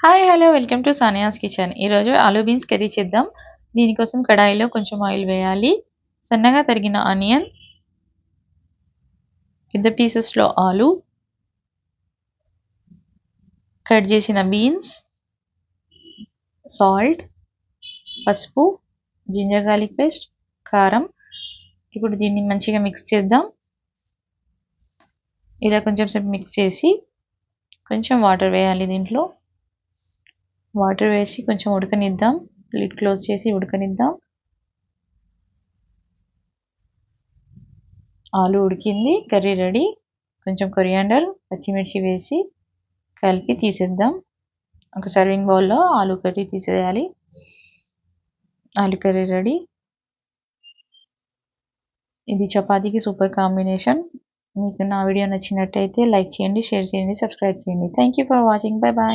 Hi hello welcome to Sania's kitchen. ఈరోజు aloo beans curry చేద్దాం. దీనికోసం కడాయిలో కొంచెం ఆయిల్ వేయాలి. సన్నగా తరిగిన ఆనియన్, పెద్ద పీసెస్లో ఆలు, కట్ చేసిన బీన్స్, సాల్ట్, పసుపు, జింజర్ గార్లిక్ పేస్ట్, కారం. ఇప్పుడు దీన్ని మంచిగా మిక్స్ చేద్దాం. ఇలా కొంచెం సేపు మిక్స్ చేసి కొంచెం వాటర్ వేయాలి. దీంట్లో వాటర్ వేసి కొంచెం ఉడకనిద్దాం. లిడ్ క్లోజ్ చేసి ఉడకనిద్దాం. ఆలు ఉడికింది, కర్రీ రెడీ. కొంచెం కొరియాండర్, పచ్చిమిర్చి వేసి కలిపి తీసేద్దాం. ఒక సర్వింగ్ బౌల్లో ఆలు కర్రీ తీసేయాలి. ఆలు కర్రీ రెడీ. ఇది చపాతీకి సూపర్ కాంబినేషన్. మీకు నా వీడియో నచ్చినట్టయితే లైక్ చేయండి, షేర్ చేయండి, సబ్స్క్రైబ్ చేయండి. Thank you for watching. Bye bye.